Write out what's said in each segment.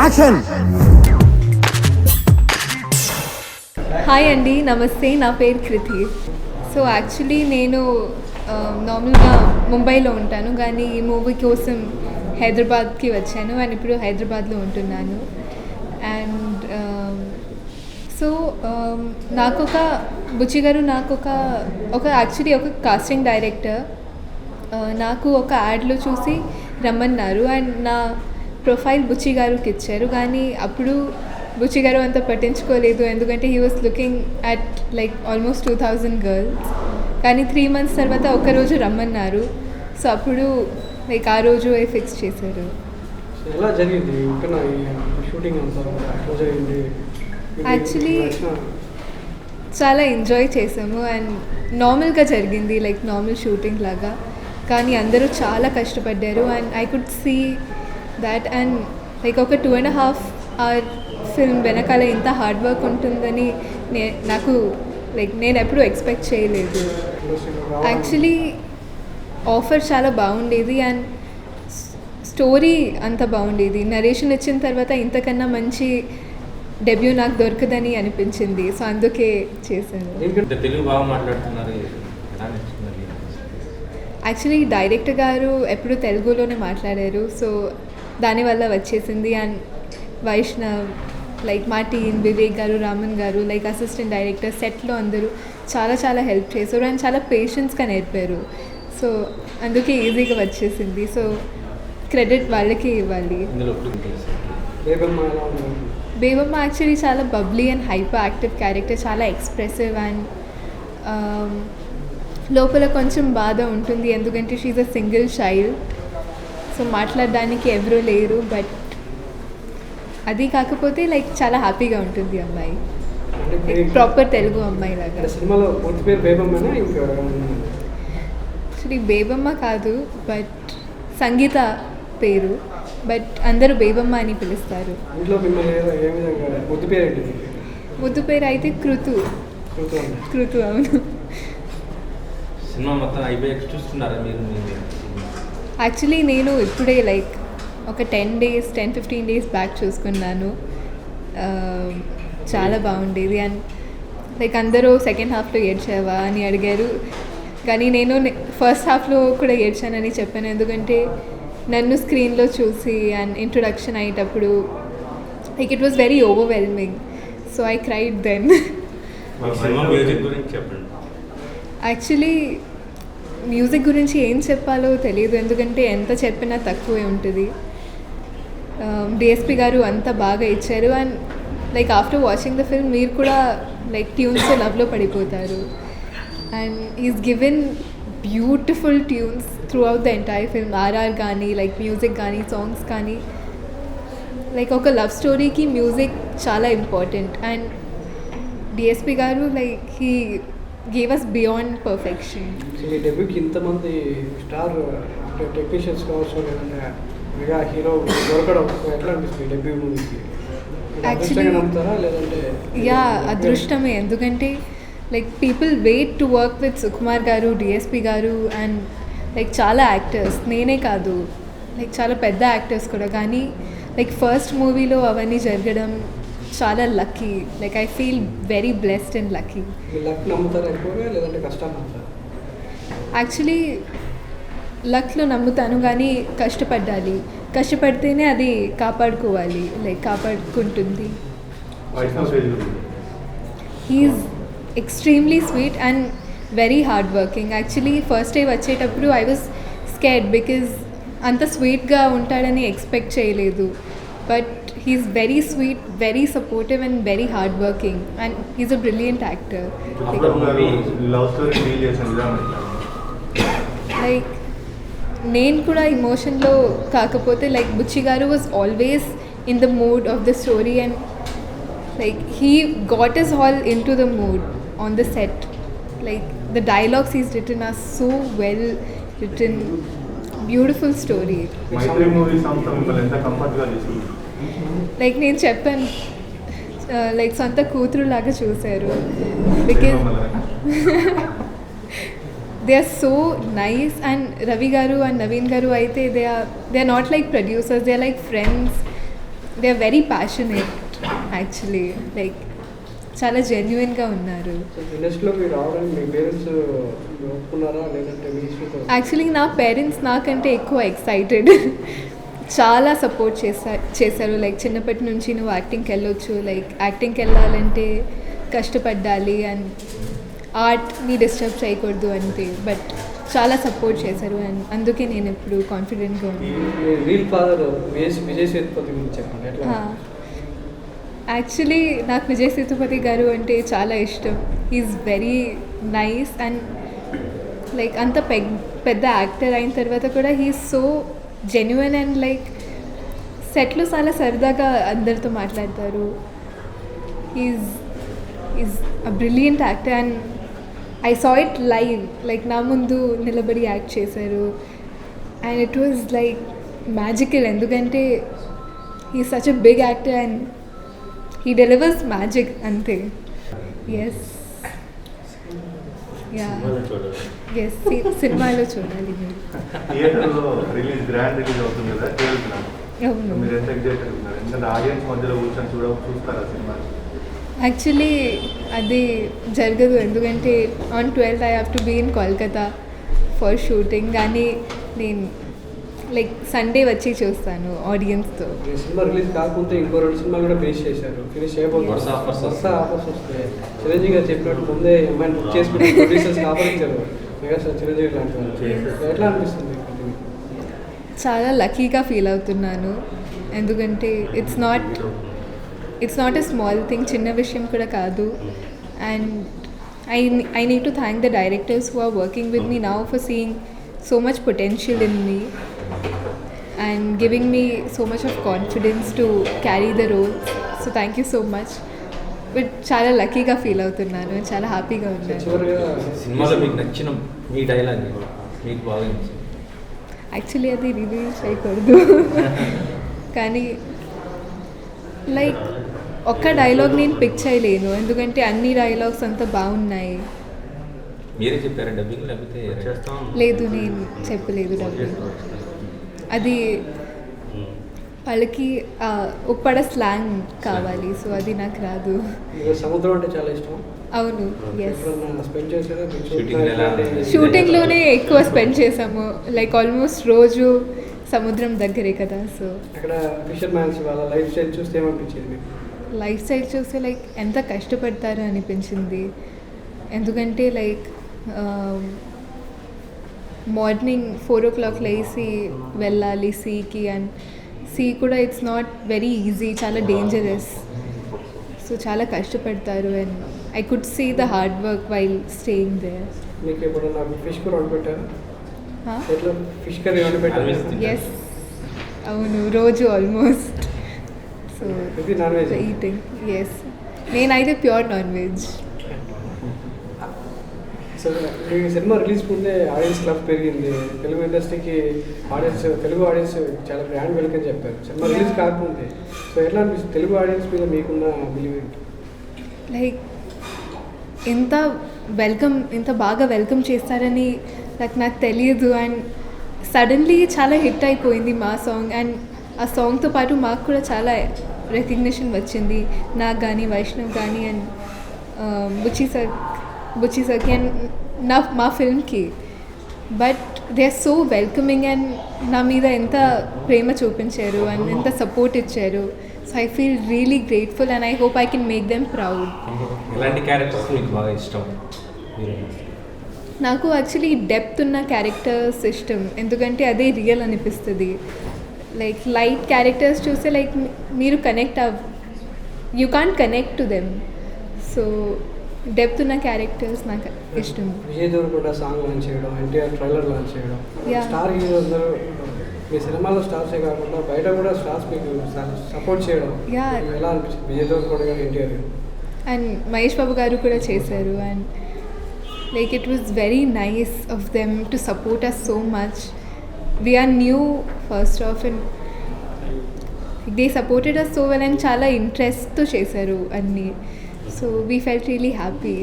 Action. Hi అండి, నమస్తే. నా పేరు కృతి. సో యాక్చువల్లీ నేను నార్మల్గా ముంబైలో ఉంటాను, కానీ ఈ మూవీ కోసం హైదరాబాద్కి వచ్చాను అండ్ ఇప్పుడు హైదరాబాద్లో ఉంటున్నాను. అండ్ సో నాకొక బుచ్చి గారు యాక్చువల్లీ ఒక కాస్టింగ్ డైరెక్టర్ నాకు ఒక యాడ్లో చూసి రమ్మన్నారు అండ్ నా ప్రొఫైల్ బుచ్చి గారికి ఇచ్చారు. కానీ అప్పుడు బుచ్చి గారు అంత పట్టించుకోలేదు, ఎందుకంటే he was looking at like almost 2000 girls. కానీ 3 months తర్వాత ఒకరోజు రమ్మన్నారు. సో అప్పుడు లైక్ ఆ రోజు ఫిక్స్ చేశారు. ఎలా జరిగింది షూటింగ్ అంతా? యాక్చువల్లీ చాలా ఎంజాయ్ చేసాము అండ్ నార్మల్గా జరిగింది, లైక్ నార్మల్ షూటింగ్ లాగా. కానీ అందరూ చాలా కష్టపడ్డారు and I could see that. And like ఒక 2.5 hour ఫిల్మ్ వెనకాల ఇంత హార్డ్ వర్క్ ఉంటుందని నేను ఎప్పుడూ ఎక్స్పెక్ట్ చేయలేదు. యాక్చువల్లీ ఆఫర్ చాలా బాగుండేది అండ్ స్టోరీ అంత బాగుండేది. నరేషన్ ఇచ్చిన తర్వాత ఇంతకన్నా మంచి డెబ్యూ నాకు దొరకదని అనిపించింది. సో అందుకే చేశాను. తెలుగు బాగా మాట్లాడుతున్నారు. యాక్చువల్లీ డైరెక్టర్ గారు ఎప్పుడు తెలుగులోనే మాట్లాడారు, సో దానివల్ల వచ్చేసింది. అండ్ వైష్ణవ్, లైక్ మా టీమ్, వివేక్ గారు, రామన్ గారు, లైక్ అసిస్టెంట్ డైరెక్టర్, సెట్లో అందరూ చాలా హెల్ప్ చేశారు అండ్ చాలా పేషెన్స్గా నేర్పారు. సో అందుకే ఈజీగా వచ్చేసింది. సో క్రెడిట్ వాళ్ళకి ఇవ్వాలి. బేబమ్మ యాక్చువల్లీ చాలా bubbly and hyper active character, చాలా ఎక్స్ప్రెసివ్ అండ్ లోపల కొంచెం బాధ ఉంటుంది, ఎందుకంటే she's a single child. So మాట్లాడడానికి ఎవరూ లేరు. బట్ అది కాకపోతే లైక్ చాలా హ్యాపీగా ఉంటుంది అమ్మాయి, ప్రాపర్ తెలుగు అమ్మాయి లాగా. యాక్చువల్లీ బేబమ్మ కాదు, బట్ సంగీత పేరు, బట్ అందరూ బేబమ్మ అని పిలుస్తారు. ముద్దు పేరు అయితే కృతు. అవును. సినిమా మొత్తం అయిపోయాక చూస్తున్నారా మీరు? యాక్చువల్లీ నేను ఇప్పుడే లైక్ ఒక 10-15 days బ్యాక్ చూసుకున్నాను. చాలా బాగుండేది అండ్ లైక్ అందరూ సెకండ్ హాఫ్లో ఏడ్చావా అని అడిగారు, కానీ నేను ఫస్ట్ హాఫ్లో కూడా ఏడ్చానని చెప్పాను, ఎందుకంటే నన్ను స్క్రీన్లో చూసి అండ్ ఇంట్రొడక్షన్ అయ్యేటప్పుడు like it was very overwhelming. So I cried then. Actually music గురించి ఏం చెప్పాలో తెలియదు, ఎందుకంటే ఎంత చెప్పినా తక్కువే ఉంటుంది. డిఎస్పి గారు అంత బాగా ఇచ్చారు and like after watching the film మీరు కూడా లైక్ ట్యూన్స్ లవ్లో పడిపోతారు. And is given beautiful tunes throughout the entire film. RR కానీ, లైక్ మ్యూజిక్ కానీ, సాంగ్స్ కానీ, లైక్ ఒక లవ్ స్టోరీకి మ్యూజిక్ చాలా important. And DSP garu like he gave us beyond perfection. ఈ డెబ్యూకి ఇంతమంది స్టార్ టెక్నీషియన్స్ కావచ్చు, లేదంటే మెగా హీరో దొరకడం ఎట్లా అనిపిస్తుంది డెబ్యూ మూవీకి? యాక్చువల్లీ నమ్ముతారా లేదంటే? యా, అదృష్టమే. ఎందుకంటే like people wait to work with Sukumar garu, DSP గారు అండ్ లైక్ చాలా యాక్టర్స్, నేనే కాదు లైక్ చాలా పెద్ద యాక్టర్స్ కూడా. కానీ లైక్ ఫస్ట్ మూవీలో అవన్నీ జరగడం చాలా lucky. Like I feel very blessed and lucky. Actually లక్లో నమ్ముతాను, కానీ కష్టపడితేనే అది కాపాడుకోవాలి, లైక్ కాపాడుకుంటుంది. He's extremely sweet and very hard working. Actually first day వచ్చేటప్పుడు ఐ వాజ్ స్కేర్డ్, బికాజ్ అంత స్వీట్గా ఉంటాడని ఎక్స్పెక్ట్ చేయలేదు. But he's very sweet, very supportive and very hardworking, and he's a brilliant actor. Like నేను కూడా ఎమోషన్లో కాకపోతే like Buchi garu was always in the mood of the story and like he got us all into the mood on the set. Like the dialogues is written are so well written, beautiful story. Like నేను చెప్పాను, like సొంత కూతురు లాగా చూశారు, because they are so nice. And Ravi garu and Naveen garu అయితే they are not like producers, they are like friends they are very passionate actually, like చాలా జెన్యున్గా ఉన్నారు. ఇండస్ట్రీలోకి రావడానికి మీ పేరెంట్స్ ఒప్పుకున్నారా లేదంటే మీ ఇష్టంతో? యాక్చువల్లీ నా పేరెంట్స్ నాకంటే ఎక్కువ ఎక్సైటెడ్, చాలా సపోర్ట్ చేశారు. లైక్ చిన్నప్పటి నుంచి నువ్వు యాక్టింగ్కి వెళ్ళొచ్చు, లైక్ యాక్టింగ్కి వెళ్ళాలంటే కష్టపడాలి అండ్ ఆర్ట్ని డిస్టర్బ్ చేయకూడదు అంతే. బట్ చాలా సపోర్ట్ చేశారు అండ్ అందుకే నేను ఇప్పుడు కాన్ఫిడెంట్గా ఉన్నాను. రీల్ ఫాదర్ విజయ్ సేతుపతి గురించి చెప్పండి. ఎట్లా? యాక్చువల్లీ నాకు విజయ్ సేతుపతి గారు అంటే చాలా ఇష్టం. Is very nice and like అంత పెద్ద యాక్టర్ అయిన తర్వాత కూడా he's so genuine and like సెట్లో చాలా సరదాగా అందరితో మాట్లాడతారు. Is a brilliant actor and I saw it live, like నా ముందు నిలబడి యాక్ట్ చేశారు and it was like magical. ఎందుకంటే he such a big actor and he delivers magic అంతే. ఎస్ యా ఎస్, సినిమాలో చూడాలి మీరు. థియేటర్లో రిలీజ్ గ్రాండ్ రిలీజ్ అవుతుంది కదా, చేరుతున్నాను. అవును, మీరు ఎంత ఎగ్జైటెడ్ ఉన్నారు? ఎందుకంటే ఆడియన్స్ మధ్యలో కూర్చొని చూస్తారా సినిమా? యాక్చువల్లీ అది జరగదు, ఎందుకంటే on 12th I have to be in Kolkata for shooting. కానీ నేను లైక్ సండే వచ్చి చూస్తాను ఆడియన్స్తో. ఈ సినిమా రిలీజ్ కాకపోతే ఇంకో 2 సినిమాలు కూడా ఫినిష్ చేశారు, ఫినిష్ చేయబోతున్నారు. వరుస offers ఆఫర్స్ వస్తాయి. చిరంజీవి గారు చెప్పినట్టు ముందే అమ్మాయిని బుక్ చేసుకుని ప్రొడ్యూసర్స్ ఆఫరించారు మెగాస్టార్ చిరంజీవి లాంటి వాళ్ళు. ఎట్లా అనిపిస్తుంది? చాలా లక్కీగా ఫీల్ అవుతున్నాను, ఎందుకంటే it's not a small thing, చిన్న విషయం కూడా కాదు. And I need to thank the directors who are working with me now for seeing so much potential in me and giving me so much of confidence to carry the role. So thank you so much. But చాలా లక్కీగా feel అవుతున్నాను, చాలా హ్యాపీగా ఉన్నాను. చివరిగా సినిమాలో మీకు నచ్చిన మీ డైలాగ్ మీకు బాగా నచ్చింది? యాక్చువల్లీ అది రివీల్ చేయకూడదు కానీ లైక్ ఒక్క డైలాగ్ నేను పిక్ చేయలేను, ఎందుకంటే అన్ని డైలాగ్స్ అంతా బాగున్నాయి. మీరే చెప్పారా డబ్బింగ్ లేకపోతే లేదు, నేను చెప్పలేదు డబ్బింగ్. అది వాళ్ళకి ఉప్పడ స్లాంగ్ కావాలి, సో అది నాకు రాదు. సముద్రం అంటే చాలా ఇష్టం. అవును, ఎస్. స్పెండ్ చేశారా? షూటింగ్లోనే ఎక్కువ స్పెండ్ చేసాము, లైక్ ఆల్మోస్ట్ రోజు సముద్రం దగ్గరే కదా. సో అక్కడ ఫిషర్ మ్యాన్స్ వాళ్ళ లైఫ్ స్టైల్ చూస్తే ఏమనిపించింది మీకు? లైఫ్ స్టైల్ చూస్తే లైక్ ఎంత కష్టపడతారో అనిపించింది. ఎందుకంటే లైక్ మార్నింగ్ 4 o'clock లేసి వెళ్ళాలి సీకి, అండ్ సీ కూడా ఇట్స్ నాట్ వెరీ ఈజీ, చాలా డేంజరస్. సో చాలా కష్టపడతారు and I could see the hard work while staying there. మీకు ఎప్పుడన్నా ఫిష్ కూర వండి పెట్టారా? ఎట్లా ఫిష్ కర్రీ వండి పెట్టారు? ఎస్, అవును, రోజు ఆల్మోస్ట్. సో ఇది నాన్ వెజ్ ఈటింగ్, ఎస్. నేనైతే ప్యూర్ నాన్ వెజ్. సో ఈ సినిమా రిలీజ్ ముందే ఆడియన్స్ క్లబ్ పెరిగింది, తెలుగు ఇండస్ట్రీకి తెలుగు ఆడియన్స్ చాలా బ్రాండ్ వెల్కమ్ చెప్పారు సినిమా రిలీజ్ కాకముందే. సో ఎట్లా అనిపిస్తుంది తెలుగు ఆడియన్స్ మీద మీకున్న బిలీవ్ ఏంటి? లైక్ ఇంత బాగా వెల్కమ్ చేస్తారని నాకు తెలియదు. అండ్ సడన్లీ చాలా హిట్ అయిపోయింది మా సాంగ్, అండ్ ఆ సాంగ్తో పాటు మాకు కూడా చాలా రికగ్నిషన్ వచ్చింది, నాకు కానీ వైష్ణవ్ కానీ అండ్ బుచ్చి సర్కి అండ్ మా ఫిల్మ్కి. But they are so welcoming and నా మీద ఎంత ప్రేమ చూపించారు అండ్ ఎంత సపోర్ట్ ఇచ్చారు. So I feel really grateful and I hope I can make them proud. ఎలాంటి క్యారెక్టర్స్ మీకు బాగా ఇష్టం? నాకు యాక్చువల్లీ డెప్త్ ఉన్న క్యారెక్టర్స్ ఇష్టం, ఎందుకంటే అదే రియల్ అనిపిస్తుంది. లైక్ లైట్ క్యారెక్టర్స్ చూస్తే లైక్ మీరు you can't connect to them. So depth ఉన్న క్యారెక్టర్స్ నాకు ఇష్టం. విజయ్ దేవరకొండ సాంగ్ లాంచ్ చేయడం, ఎన్టీఆర్ ట్రైలర్ లాంచ్ చేయడం, స్టార్ హీరో అందరూ మీ సినిమాలో స్టార్సే కాకుండా బయట కూడా స్టార్స్ మీకు సపోర్ట్ చేయడం ఎలా అనిపించింది? విజయ్ దేవరకొండ గారు, ఎన్టీఆర్ గారు అండ్ మహేష్ బాబు గారు కూడా చేశారు. And like it was very nice of them to support us so much. We're new first of and they supported us so well and చాలా ఇంట్రెస్ట్తో చేశారు అన్నీ. So we felt really happy.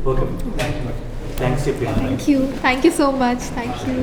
Okay. Thanks. Thanks చెప్పి thank you so much thank you